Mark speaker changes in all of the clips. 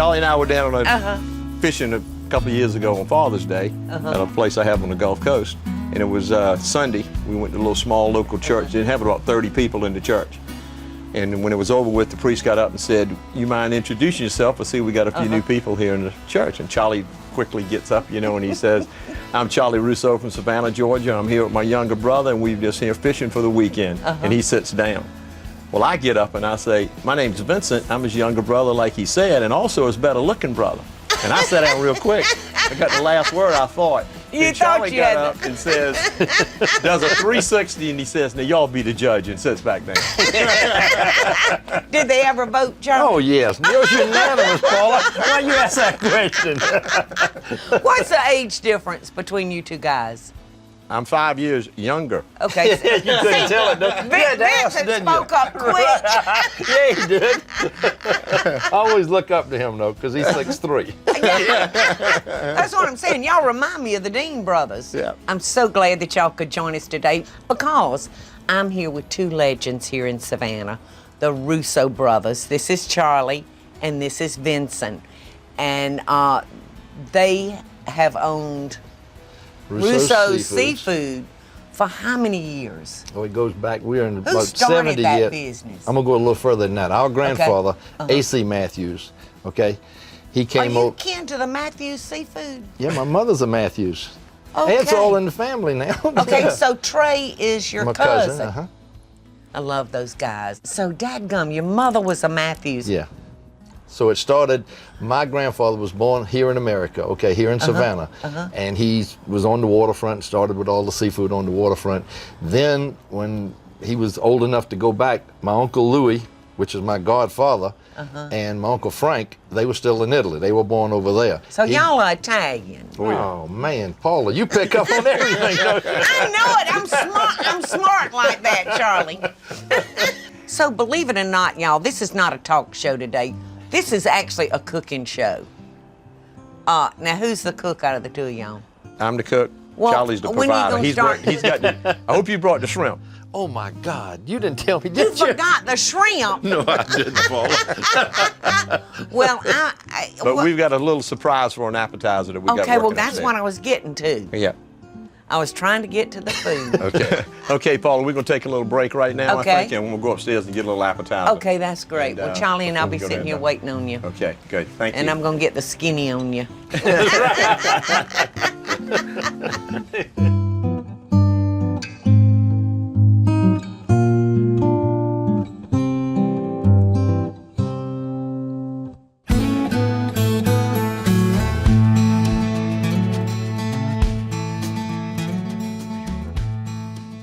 Speaker 1: Charlie and I were down on a fishing a couple of years ago on Father's Day at a place I have on the Gulf Coast. And it was Sunday. We went to a little small local church. It had about 30 people in the church. And when it was over with, the priest got up and said, "You mind introducing yourself? I see we got a few new people here in the church." And Charlie quickly gets up, you know, and he says, "I'm Charlie Russo from Savannah, Georgia. I'm here with my younger brother, and we're just here fishing for the weekend." And he sits down. Well, I get up and I say, "My name's Vincent. I'm his younger brother, like he said, and also his better-looking brother." And I sat down real quick. I got the last word, I thought. And Charlie got up and says, does a 360, and he says, "Now y'all be the judge," and sits back down.
Speaker 2: Did they ever vote, Charlie?
Speaker 3: Oh, yes. It was unanimous, Paula. Why you ask that question?
Speaker 2: What's the age difference between you two guys?
Speaker 1: I'm 5 years younger.
Speaker 2: Okay.
Speaker 3: You couldn't tell it, didn't you?
Speaker 2: Vincent spoke up quick.
Speaker 3: Yeah, he did. I always look up to him, though, because he's 6'3".
Speaker 2: That's what I'm saying. Y'all remind me of the Deen brothers.
Speaker 1: Yeah.
Speaker 2: I'm so glad that y'all could join us today because I'm here with two legends here in Savannah, the Russo brothers. This is Charlie and this is Vincent. And they have owned Russo Seafood for how many years?
Speaker 3: Well, it goes back, we're in
Speaker 2: Who
Speaker 3: about
Speaker 2: started
Speaker 3: 70
Speaker 2: that
Speaker 3: years.
Speaker 2: business?
Speaker 3: I'm going to go a little further than that. Our grandfather, A.C. Matthews, okay? He
Speaker 2: Are
Speaker 3: came
Speaker 2: you
Speaker 3: over.
Speaker 2: kin to the Matthews Seafood?
Speaker 3: Yeah, my mother's a Matthews.
Speaker 2: Okay.
Speaker 3: It's all in the family now.
Speaker 2: Okay, so Trey is your
Speaker 3: My
Speaker 2: cousin.
Speaker 3: cousin,
Speaker 2: I love those guys. So, dadgum, your mother was a Matthews.
Speaker 3: Yeah. So it started, my grandfather was born here in America, okay, here in Savannah. And he was on the waterfront, started with all the seafood on the waterfront. Then when he was old enough to go back, my Uncle Louis, which is my godfather, and my Uncle Frank, they were still in Italy. They were born over there.
Speaker 2: So y'all are Italian.
Speaker 3: Oh man, Paula, you pick up on everything, don't you?
Speaker 2: I know it. I'm smart like that, Charlie. So believe it or not, y'all, this is not a talk show today. This is actually a cooking show. Now, who's the cook out of the two of y'all?
Speaker 1: I'm the cook.
Speaker 2: Well,
Speaker 1: Charlie's the
Speaker 2: when you
Speaker 1: provider.
Speaker 2: gonna
Speaker 1: He's
Speaker 2: start?
Speaker 1: got. I hope you brought the shrimp.
Speaker 3: Oh my God, you didn't tell me,
Speaker 2: You
Speaker 3: did you?
Speaker 2: forgot the shrimp.
Speaker 1: No, I didn't, Paula.
Speaker 2: Well,
Speaker 1: But we've got a little surprise for an appetizer that we got.
Speaker 2: okay, well,
Speaker 1: working
Speaker 2: that's
Speaker 1: upstairs.
Speaker 2: what I was getting to.
Speaker 1: Yeah.
Speaker 2: I was trying to get to the food.
Speaker 1: Okay. Okay, Paula, we're gonna take a little break right now,
Speaker 2: Okay.
Speaker 1: I think, and we'll go upstairs and get a little appetizer.
Speaker 2: Okay, that's great.
Speaker 1: And,
Speaker 2: Well, Charlie and I'll be
Speaker 1: before we go
Speaker 2: sitting here
Speaker 1: down.
Speaker 2: waiting on you.
Speaker 1: Okay, good. Thank
Speaker 2: And
Speaker 1: you.
Speaker 2: I'm going to get the skinny on you.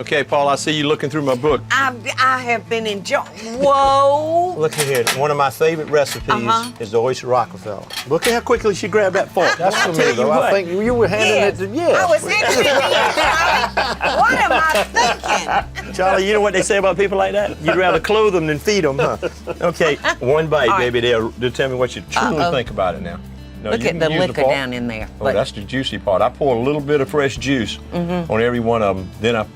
Speaker 1: Okay, Paul, I see you looking through my book.
Speaker 2: I have been enjoying. Whoa!
Speaker 1: Look at here. One of my favorite recipes is the oyster Rockefeller. Look at how quickly she grabbed that fork.
Speaker 3: That's for
Speaker 1: I'll
Speaker 3: me,
Speaker 1: tell you
Speaker 3: though.
Speaker 1: what.
Speaker 3: I think you were handing
Speaker 2: Yes.
Speaker 3: it to, yes.
Speaker 2: I was handing it to you, Charlie. What am I thinking?
Speaker 1: Charlie, you know what they say about people like that? You'd rather clothe them than feed them, huh? Okay, one bite,
Speaker 2: All right.
Speaker 1: baby. They'll tell me what you truly think about it now. No,
Speaker 2: Look
Speaker 1: you
Speaker 2: at
Speaker 1: can
Speaker 2: the
Speaker 1: use
Speaker 2: liquor
Speaker 1: fork.
Speaker 2: down in there.
Speaker 1: Oh, that's the juicy part. I pour a little bit of fresh juice on every one of them. Then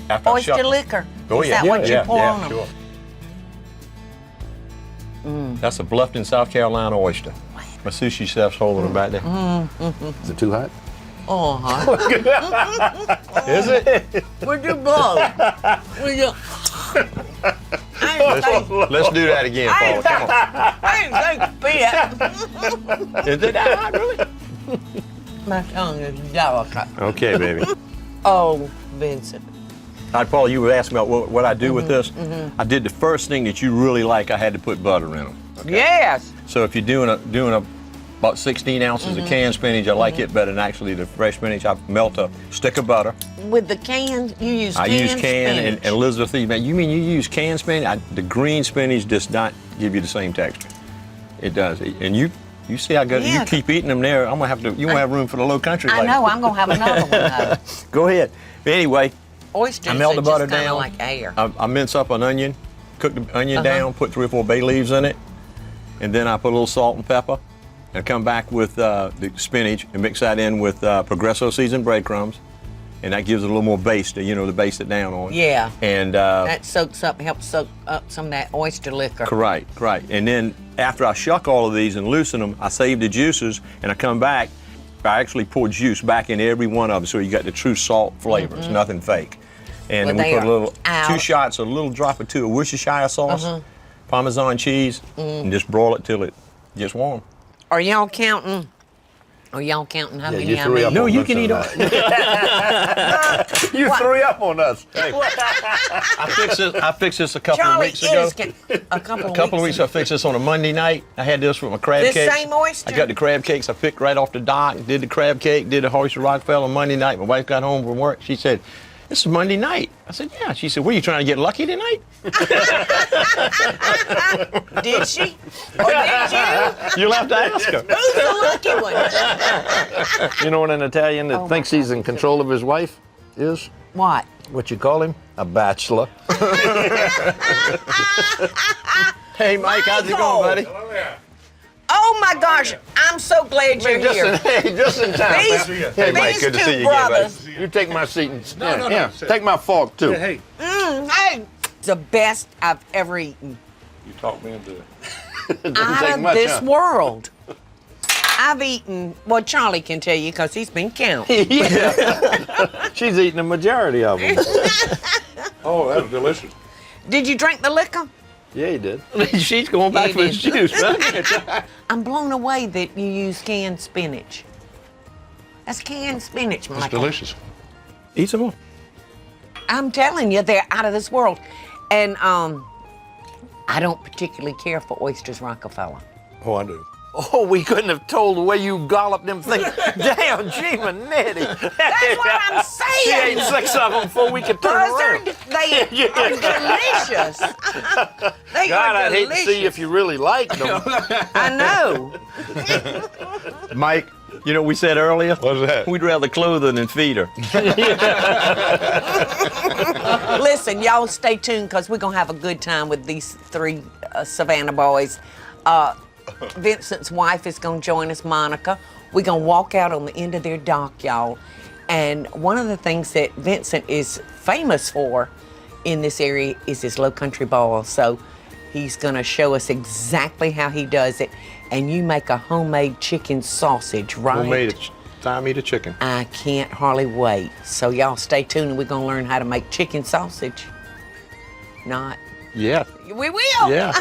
Speaker 1: after I
Speaker 2: oyster
Speaker 1: shuffle.
Speaker 2: liquor.
Speaker 1: Oh,
Speaker 2: Is
Speaker 1: yeah.
Speaker 2: that what you pour on them?
Speaker 1: Sure. That's a Bluffton, South Carolina oyster. My sushi chef's holding them back there.
Speaker 3: Is it too hot?
Speaker 2: Oh, huh?
Speaker 1: Is it?
Speaker 2: Would you blow? Would you?
Speaker 1: Let's do that again, Paul. Come on.
Speaker 2: I didn't think spit.
Speaker 1: Is it that hot, really?
Speaker 2: My tongue is delicate.
Speaker 1: Okay, baby.
Speaker 2: Oh, Vincent.
Speaker 1: All right, Paul, you were asking about what I do with this. I did the first thing that you really like. I had to put butter in them.
Speaker 2: Yes.
Speaker 1: So if you're doing about 16 ounces of canned spinach, I like it better than actually the fresh spinach. I melt a stick of butter.
Speaker 2: With the canned, you use
Speaker 1: I
Speaker 2: canned
Speaker 1: use canned
Speaker 2: spinach.
Speaker 1: and Elizabeth, you mean you use canned spinach? The green spinach does not give you the same texture. It does. And you see how good
Speaker 2: Yeah.
Speaker 1: you keep eating them there. I'm gonna have to. You won't have room for the low country.
Speaker 2: I
Speaker 1: later.
Speaker 2: know, I'm going to have another one, though.
Speaker 1: Go ahead. But anyway,
Speaker 2: Oysters
Speaker 1: I melt the
Speaker 2: are
Speaker 1: butter
Speaker 2: just kind
Speaker 1: down.
Speaker 2: of like air.
Speaker 1: I mince up an onion, cook the onion down, put 3 or 4 bay leaves in it, and then I put a little salt and pepper, and I come back with the spinach and mix that in with Progresso seasoned breadcrumbs, and that gives it a little more base to base it down on.
Speaker 2: Yeah.
Speaker 1: And
Speaker 2: That helps soak up some of that oyster liquor.
Speaker 1: right. And then After I shuck all of these and loosen them, I save the juices, and I come back, I actually pour juice back in every one of them, so you got the true salt flavor. It's nothing fake. And then we put a little, 2 shots, a little drop or 2 of Worcestershire sauce, Parmesan cheese, and just broil it till it gets warm.
Speaker 2: Are y'all counting? Are y'all counting how many?
Speaker 1: No, you can eat all.
Speaker 3: You threw up on us.
Speaker 1: I fixed this a couple of weeks ago.
Speaker 2: A couple
Speaker 1: of weeks ago, I fixed this on a Monday night. I had this with my crab cakes.
Speaker 2: This same oyster?
Speaker 1: I got the crab cakes I picked right off the dock, did the crab cake, did the oyster Rockefeller on Monday night. My wife got home from work. She said, "This is Monday night." I said, "Yeah." She said, "Were you trying to get lucky tonight?"
Speaker 2: Did she? Or did you?
Speaker 1: You'll have to ask her.
Speaker 2: Who's the lucky one?
Speaker 3: You know what an Italian that thinks he's in control of his wife is?
Speaker 2: What?
Speaker 3: What you call him? A bachelor.
Speaker 1: Hey, Mike, how's it going, buddy?
Speaker 2: Oh my gosh, I'm so glad you're here.
Speaker 3: Just in time.
Speaker 1: Hey, Mike, good to see you again, buddy.
Speaker 3: You take my seat and take my fork too.
Speaker 2: Hey, it's the best I've ever eaten.
Speaker 1: You talked me into it.
Speaker 2: Out of this world. I've eaten, well, Charlie can tell you because he's been counting.
Speaker 3: She's eating the majority of them.
Speaker 1: Oh, that was delicious.
Speaker 2: Did you drink the liquor?
Speaker 3: Yeah, he did.
Speaker 1: She's going back for his juice, man.
Speaker 2: I'm blown away that you use canned spinach. That's canned spinach, Michael.
Speaker 1: It's delicious. Eat some more.
Speaker 2: I'm telling you, they're out of this world. And I don't particularly care for oysters Rockefeller.
Speaker 1: Oh, I do.
Speaker 3: Oh, we couldn't have told the way you golloped them things. Damn, gee, Manetti.
Speaker 2: That's what I'm saying.
Speaker 3: She ate 6 of them before we could turn around.
Speaker 2: They are delicious. They
Speaker 3: God,
Speaker 2: are
Speaker 3: I'd hate
Speaker 2: delicious.
Speaker 3: to see if you really liked them.
Speaker 2: I know.
Speaker 1: Mike, you know what we said earlier?
Speaker 4: What's that?
Speaker 1: We'd rather clothe her than feed her.
Speaker 2: Listen, y'all stay tuned because we're going to have a good time with these 3 Savannah boys. Vincent's wife is going to join us, Monica. We're going to walk out on the end of their dock, y'all. And one of the things that Vincent is famous for in this area is his low country ball. So he's going to show us exactly how he does it. And you make a homemade chicken sausage, right?
Speaker 1: Homemade thigh-meat chicken.
Speaker 2: I can't hardly wait. So y'all stay tuned and we're going to learn how to make chicken sausage. Not?
Speaker 1: Yeah.
Speaker 2: We will.
Speaker 1: Yeah.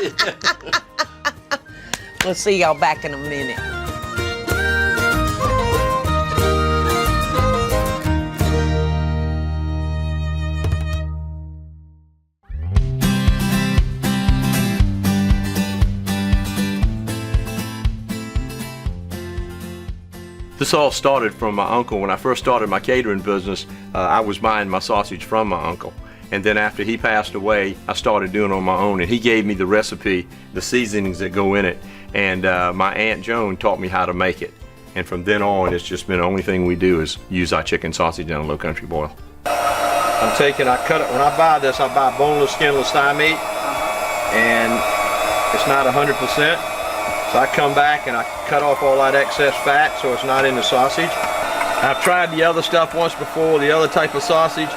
Speaker 2: We'll see y'all back in a minute.
Speaker 1: This all started from my uncle. When I first started my catering business, I was buying my sausage from my uncle. And then after he passed away, I started doing it on my own. And he gave me the recipe, the seasonings that go in it. And my Aunt Joan taught me how to make it. And from then on, it's just been the only thing we do is use our chicken sausage in a low country boil. I cut it, when I buy this, I buy boneless, skinless thigh meat. And it's not 100%. So I come back and I cut off all that excess fat so it's not in the sausage. I've tried the other stuff once before, the other type of sausage,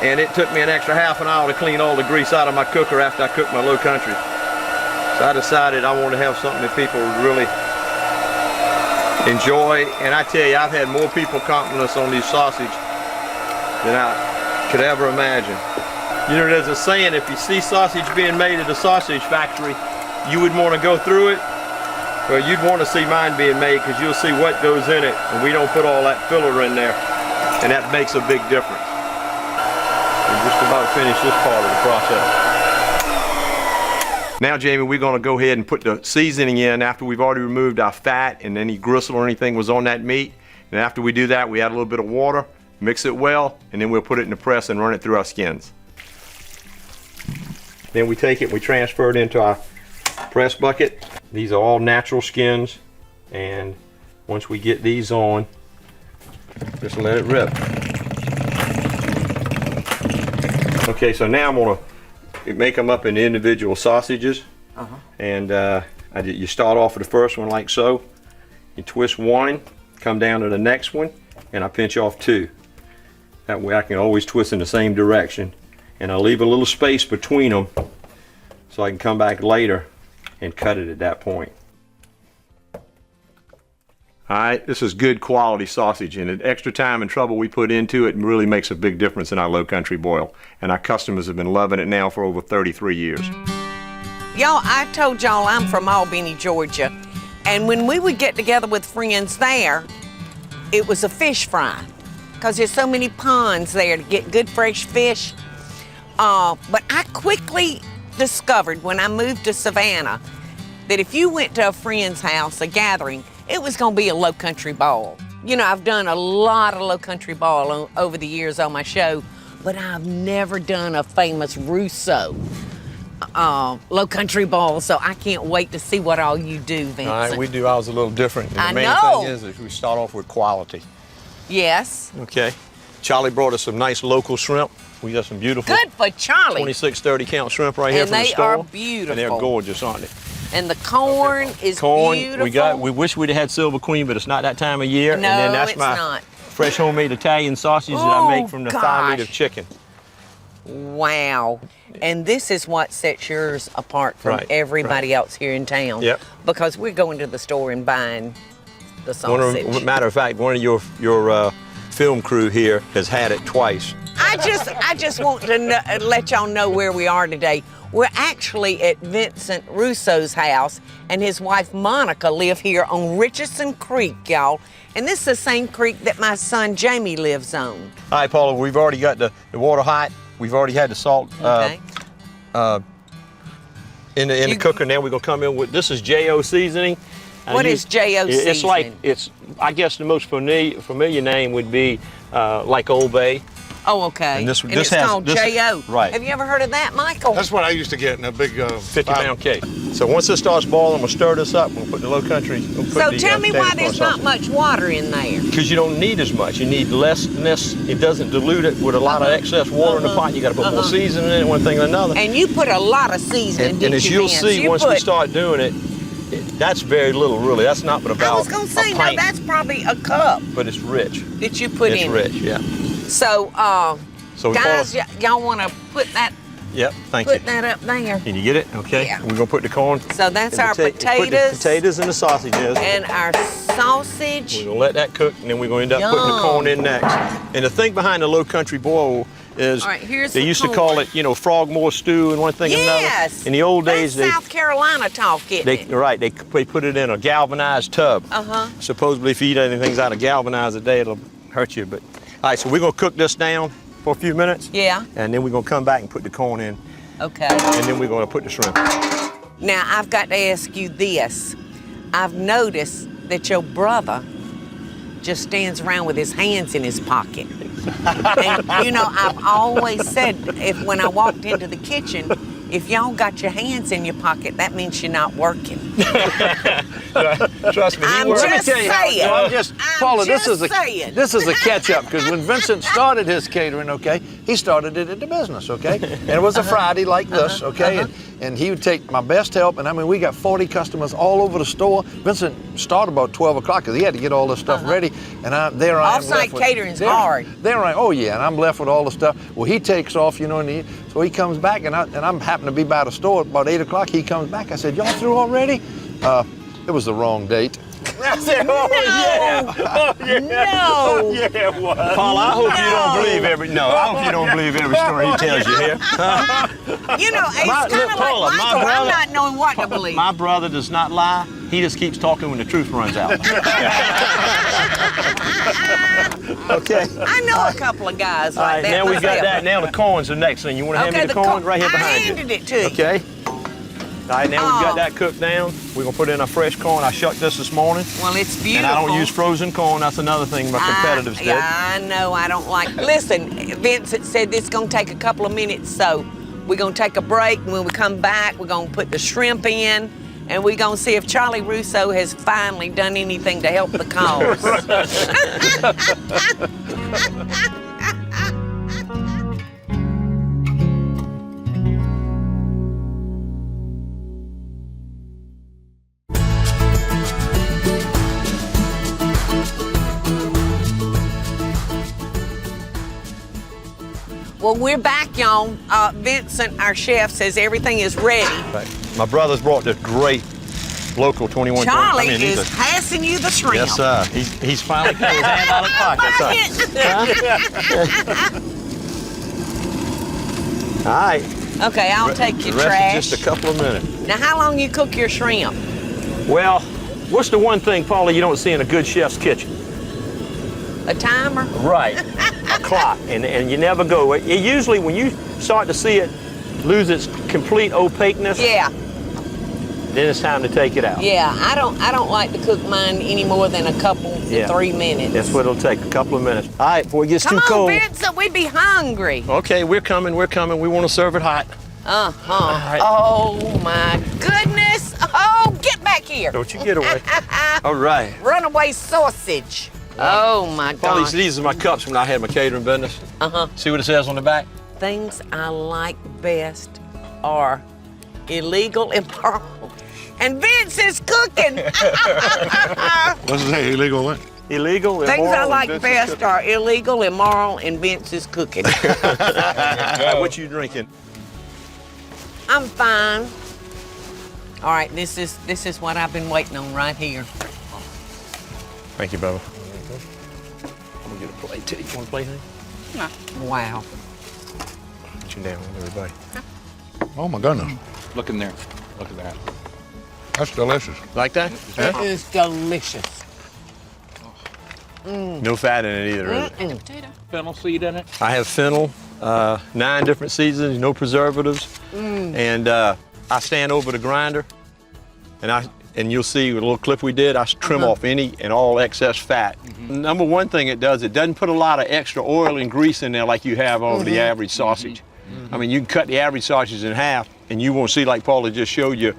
Speaker 1: and it took me an extra half an hour to clean all the grease out of my cooker after I cooked my low country. So I decided I wanted to have something that people would really enjoy. And I tell you, I've had more people compliment us on these sausage than I could ever imagine. You know, there's a saying, if you see sausage being made at a sausage factory, you would want to go through it. Well, you'd want to see mine being made because you'll see what goes in it, and we don't put all that filler in there, and that makes a big difference. We're just about to finish this part of the process. Now, Jamie, we're going to go ahead and put the seasoning in after we've already removed our fat and any gristle or anything was on that meat. And after we do that, we add a little bit of water, mix it well, and then we'll put it in the press and run it through our skins. Then we take it, we transfer it into our press bucket. These are all natural skins, and once we get these on, just let it rip. Okay, so now I'm gonna make them up into individual sausages. And you start off with the first one like so. You twist one, come down to the next one, and I pinch off 2. That way I can always twist in the same direction. And I leave a little space between them so I can come back later and cut it at that point. All right, this is good quality sausage, and the extra time and trouble we put into it really makes a big difference in our low country boil. And our customers have been loving it now for over 33 years.
Speaker 2: Y'all, I told y'all I'm from Albany, Georgia. And when we would get together with friends there, it was a fish fry. Because there's so many ponds there to get good fresh fish. But I quickly discovered when I moved to Savannah that if you went to a friend's house, a gathering, it was gonna be a low country ball. You know, I've done a lot of low country ball over the years on my show, but I've never done a famous Russo low country ball, so I can't wait to see what all you do, Vincent.
Speaker 1: All right, we do ours a little different. And
Speaker 2: I
Speaker 1: the main
Speaker 2: know.
Speaker 1: thing is we start off with quality.
Speaker 2: Yes.
Speaker 1: Okay. Charlie brought us some nice local shrimp. We got some beautiful
Speaker 2: Good for Charlie.
Speaker 1: 26, 30 count shrimp right here
Speaker 2: And
Speaker 1: from the
Speaker 2: they
Speaker 1: store.
Speaker 2: are beautiful.
Speaker 1: And they're gorgeous, aren't they?
Speaker 2: And the corn is beautiful.
Speaker 1: We wish we'd have had Silver Queen, but it's not that time of year.
Speaker 2: No,
Speaker 1: and then that's
Speaker 2: it's
Speaker 1: my
Speaker 2: not.
Speaker 1: fresh homemade Italian sausage that I make from the thigh meat of
Speaker 2: gosh.
Speaker 1: chicken.
Speaker 2: Wow. And this is what sets yours apart from
Speaker 1: Right,
Speaker 2: everybody else here in town.
Speaker 1: Yep.
Speaker 2: Because we're going to the store and buying the sausage.
Speaker 1: Matter of fact, one of your film crew here has had it twice.
Speaker 2: I just want to let y'all know where we are today. We're actually at Vincent Russo's house, and his wife Monica live here on Richardson Creek, y'all. And this is the same creek that my son Jamie lives on.
Speaker 1: All right, Paula, we've already got the water hot. We've already had the salt
Speaker 2: Okay.
Speaker 1: in the cooker. Now we're gonna come in with, this is J.O. seasoning.
Speaker 2: What is J.O.
Speaker 1: It's like,
Speaker 2: seasoning?
Speaker 1: I guess the most familiar name would be like Old Bay.
Speaker 2: Oh, okay.
Speaker 1: And this
Speaker 2: it's
Speaker 1: has-
Speaker 2: called
Speaker 1: this-
Speaker 2: J.O.
Speaker 1: right.
Speaker 2: Have you ever heard of that, Michael?
Speaker 4: That's what I used to get in a big
Speaker 1: 50-pound cake. So once this starts boiling, we'll stir this up. We'll put the low country. We'll put
Speaker 2: So
Speaker 1: the,
Speaker 2: tell me why
Speaker 1: potato
Speaker 2: there's
Speaker 1: sauce.
Speaker 2: not much water in there.
Speaker 1: Because you don't need as much. You need less. It doesn't dilute it with a lot of excess water in the pot. You got to put more seasoning in it, one thing or another.
Speaker 2: And you put a lot of seasoning,
Speaker 1: And
Speaker 2: didn't
Speaker 1: as
Speaker 2: you,
Speaker 1: you'll
Speaker 2: Vince?
Speaker 1: see,
Speaker 2: You
Speaker 1: once we
Speaker 2: put-
Speaker 1: start doing it, that's very little, really. That's not but about
Speaker 2: I was going to say,
Speaker 1: a
Speaker 2: no,
Speaker 1: pint,
Speaker 2: that's probably a cup
Speaker 1: but it's rich.
Speaker 2: that you put
Speaker 1: It's
Speaker 2: in.
Speaker 1: rich, yeah.
Speaker 2: So,
Speaker 1: So we
Speaker 2: guys,
Speaker 1: follow-
Speaker 2: y'all want to put that
Speaker 1: Yep, thank you.
Speaker 2: that up there.
Speaker 1: Can you get it? Okay.
Speaker 2: Yeah.
Speaker 1: We're gonna put the corn.
Speaker 2: So that's
Speaker 1: and
Speaker 2: our
Speaker 1: Put the
Speaker 2: potatoes
Speaker 1: potatoes and the sausages.
Speaker 2: and our sausage.
Speaker 1: We're gonna let that cook, and then we're gonna end up putting the
Speaker 2: Yum.
Speaker 1: corn in next. And the thing behind the low country boil is
Speaker 2: All right, here's
Speaker 1: they
Speaker 2: the
Speaker 1: used to call
Speaker 2: corn.
Speaker 1: it, Frogmore stew and one thing and another.
Speaker 2: Yes.
Speaker 1: In the old days,
Speaker 2: That's South Carolina talk, isn't it?
Speaker 1: they put it in a galvanized tub.
Speaker 2: Uh-huh.
Speaker 1: Supposedly, if you eat anything out of galvanized a day, it'll hurt you. But all right, so we're gonna cook this down for a few minutes.
Speaker 2: Yeah.
Speaker 1: And then we're gonna come back and put the corn in,
Speaker 2: Okay.
Speaker 1: and then we're gonna put the shrimp.
Speaker 2: Now, I've got to ask you this. I've noticed that your brother just stands around with his hands in his pocket. And, I've always said, when I walked into the kitchen, if y'all got your hands in your pocket, that means you're not working.
Speaker 1: Trust me,
Speaker 2: I'm
Speaker 1: works.
Speaker 2: just saying.
Speaker 3: No, I'm just,
Speaker 2: I'm
Speaker 3: Paula,
Speaker 2: just
Speaker 3: this
Speaker 2: saying.
Speaker 3: is a catch-up, because when Vincent started his catering, okay, he started it at the business, okay? And it was a Friday like this, okay? And he would take my best help, and I mean, we got 40 customers all over the store. Vincent started about 12 o'clock, because he had to get all this stuff ready, and there I am left
Speaker 2: Off-site
Speaker 3: with-
Speaker 2: catering's hard.
Speaker 3: Oh yeah, and I'm left with all the stuff. Well, he takes off, so he comes back, and I'm happen to be by the store about 8 o'clock. He comes back. I said, "Y'all through already?" It was the wrong date.
Speaker 1: I said, oh, yeah. Oh, yeah.
Speaker 2: No.
Speaker 1: Oh, yeah, it was. Paula, I hope you don't believe I hope you don't believe every story he tells you here.
Speaker 2: It's kind of like
Speaker 1: Paula,
Speaker 2: Michael. I'm not knowing what to believe.
Speaker 1: My brother does not lie. He just keeps talking when the truth runs out. Okay.
Speaker 2: I know a couple of guys
Speaker 1: All
Speaker 2: like
Speaker 1: right,
Speaker 2: that.
Speaker 1: now we got
Speaker 2: myself.
Speaker 1: that. Now the corn's the next thing. You want to hand me the corn? Right here behind you.
Speaker 2: I handed it to you.
Speaker 1: Okay. All right, now we've got
Speaker 2: Oh.
Speaker 1: that cooked down. We're going to put in our fresh corn. I shucked this morning.
Speaker 2: Well, it's beautiful.
Speaker 1: And I don't use frozen corn. That's another thing my competitors did.
Speaker 2: Yeah, I know. I don't like. Listen, Vincent said this is going to take a couple of minutes, so we're going to take a break. And when we come back, we're going to put the shrimp in, and we're going to see if Charlie Russo has finally done anything to help the cause. Well, we're back, y'all. Vincent, our chef, says everything is ready.
Speaker 1: Right. My brother's brought this great local 21.
Speaker 2: Charlie
Speaker 1: he's
Speaker 2: is passing you the shrimp.
Speaker 1: Yes, sir. He's finally got his hand out of his pocket, sir. All right.
Speaker 2: Okay, I'll take your
Speaker 1: The rest
Speaker 2: trash.
Speaker 1: is just a couple of minutes.
Speaker 2: Now, how long you cook your shrimp?
Speaker 1: Well, what's the one thing, Paula, you don't see in a good chef's kitchen?
Speaker 2: A timer?
Speaker 1: Right. A clock. And you never go. It usually, when you start to see it lose its complete opaqueness,
Speaker 2: Yeah,
Speaker 1: then it's time to take it out.
Speaker 2: yeah. I don't like to cook mine any more than a couple to 3 minutes.
Speaker 1: That's what it'll take, a couple of minutes. All right, before it gets
Speaker 2: Come
Speaker 1: too
Speaker 2: on,
Speaker 1: cold.
Speaker 2: Vincent, we'd be hungry.
Speaker 1: Okay, we're coming. We want to serve it hot.
Speaker 2: Uh-huh.
Speaker 1: right.
Speaker 2: Oh, my goodness. Oh, get back here.
Speaker 1: Don't you get away. All right.
Speaker 2: Runaway sausage. Oh, my
Speaker 1: Paula,
Speaker 2: gosh.
Speaker 1: these are my cups when I had my catering business.
Speaker 2: Uh-huh.
Speaker 1: See what it says on the back?
Speaker 2: Things I like best are illegal, immoral, and Vince is cooking.
Speaker 3: What's it say? Illegal what?
Speaker 1: Illegal,
Speaker 2: Things
Speaker 1: immoral,
Speaker 2: I like
Speaker 1: and
Speaker 2: best are illegal, immoral, and Vince is cooking.
Speaker 1: What you drinking?
Speaker 2: I'm fine. All right, this is what I've been waiting on right here.
Speaker 1: Thank you, Bubba. I'm gonna get a plate too. You want a plate, honey?
Speaker 2: Wow.
Speaker 1: Put you down with everybody.
Speaker 3: Oh my goodness,
Speaker 4: Look in there. Look at that.
Speaker 3: that's delicious.
Speaker 1: Like that?
Speaker 2: It is delicious.
Speaker 1: No fat in it either, is it?
Speaker 4: Fennel seed in it.
Speaker 1: I have fennel, 9 different seasons, no preservatives, and I stand over the grinder, and you'll see a little clip we did. I trim off any and all excess fat. Number one thing it doesn't put a lot of extra oil and grease in there like you have over the average sausage. I mean, you can cut the average sausage in half, and you won't see, like Paula just showed you,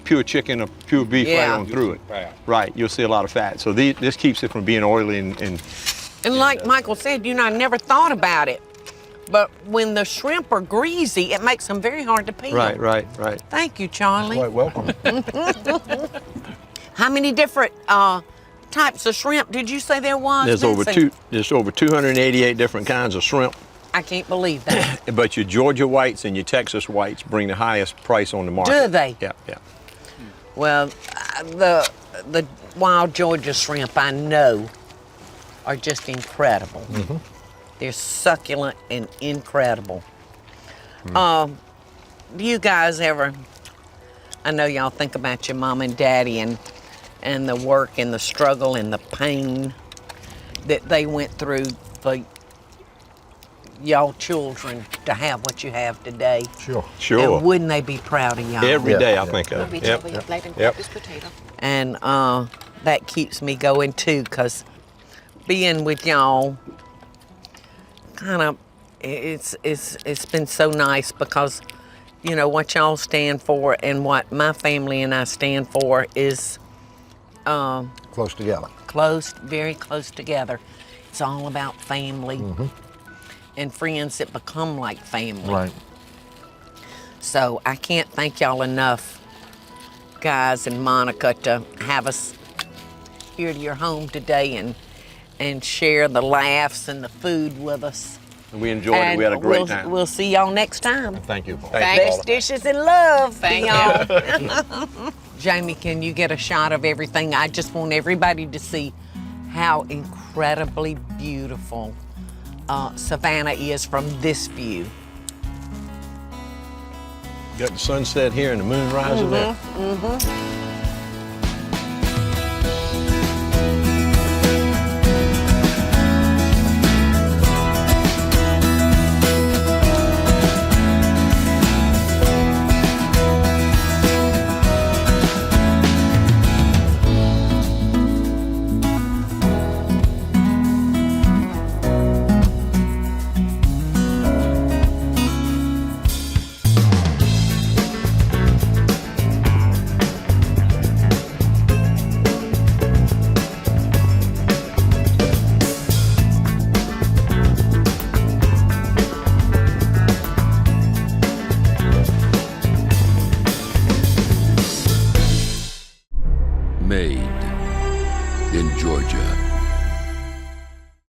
Speaker 1: pure chicken or pure beef right on through it. Right, you'll see a lot of fat. So this keeps it from being oily and
Speaker 2: And like Michael said, I never thought about it. But when the shrimp are greasy, it makes them very hard to peel.
Speaker 1: right.
Speaker 2: Thank you, Charlie.
Speaker 3: Quite welcome.
Speaker 2: How many different types of shrimp did you say there was?
Speaker 1: There's
Speaker 2: Vincent?
Speaker 1: over 288 different kinds of shrimp.
Speaker 2: I can't believe that.
Speaker 1: But your Georgia whites and your Texas whites bring the highest price on the market.
Speaker 2: Do they?
Speaker 1: Yeah.
Speaker 2: Well, the wild Georgia shrimp I know are just incredible. They're succulent and incredible. Do you guys ever? I know y'all think about your mom and daddy and the work and the struggle and the pain that they went through for y'all children to have what you have today.
Speaker 3: Sure.
Speaker 2: And wouldn't they be proud of y'all?
Speaker 1: Every
Speaker 3: Yeah.
Speaker 1: day I think of it. Yep.
Speaker 2: And that keeps me going too, because being with y'all kind of it's been so nice, because what y'all stand for and what my family and I stand for is
Speaker 3: Close together.
Speaker 2: very close together. It's all about family and friends that become like family.
Speaker 3: Right.
Speaker 2: So I can't thank y'all enough, guys and Monica, to have us here to your home today and share the laughs and the food with us.
Speaker 1: We enjoyed it. We had a great time.
Speaker 2: We'll see y'all next time.
Speaker 3: Thank you, Paul.
Speaker 2: Best dishes in love. Thank y'all. Jamie, can you get a shot of everything? I just want everybody to see how incredibly beautiful Savannah is from this view.
Speaker 1: Got the sunset here and the moon rising there.
Speaker 5: Made in Georgia.